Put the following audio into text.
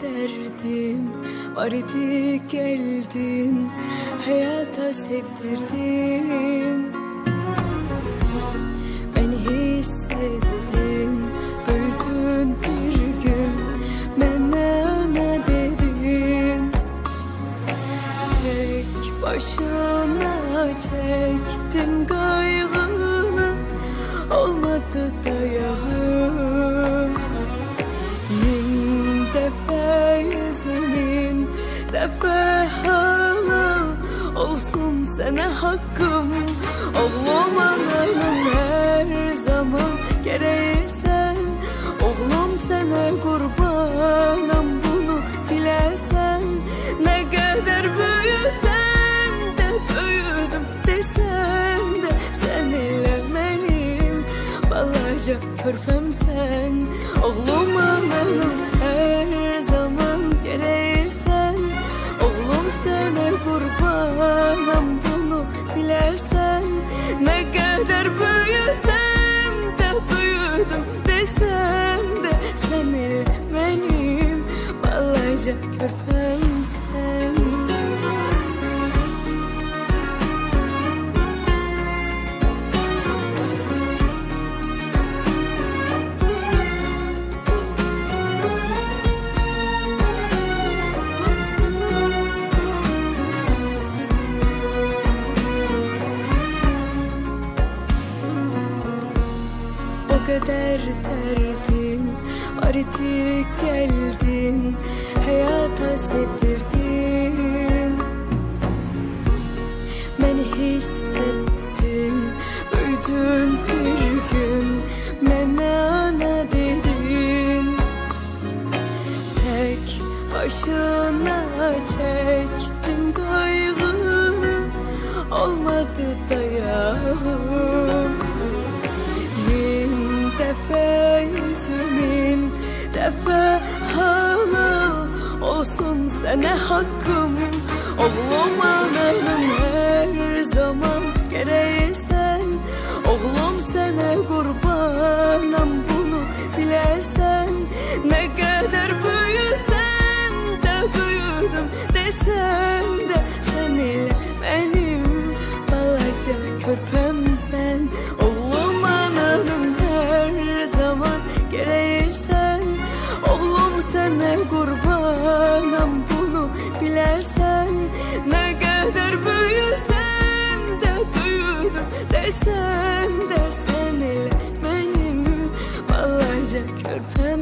derdim var idi, geldin hayata sevdirdin. Beni hissettin, büyüdün bir gün, bana ana dedin. Tek başına çektim kaygını, olmadı dayağım. Min defa yüzümün defa hala olsun sana hakkım. Oğlum ananın her zaman gereği sen. Oğlum sana kurbanım, bunu bilesen. Ne kadar büyüsen de büyüdüm desen de, sen ile benim balaca körpem sen. Oğlum ananın her zaman gereği sen. Oğlum sana kurbanım, bunu bilesen. Ne kadar büyüsem de büyüdüm desen de, sen ile benim balaca körpem sen. O kadar derdim var idi, geldin hayata sevdirdin. Beni hissettin, büyüdün bir gün, bana ana dedin. Tek başına çektim kaygını, olmadı dayağım. Defa yüzümün defa hala olsun sana hakkım. Oğlum ananın her zaman gereği sen. Oğlum sana kurbanım, bunu bilesen. Ne kadar büyüsem de büyüdüm desen de, sen ile benim balaca körpem sen. Oğlum ananın her zaman gereği sen. Oğlum sana kurbanım, bunu bilesen. Ne kadar büyüsem de büyüdüm desen de, sen ile benim balaca körpem.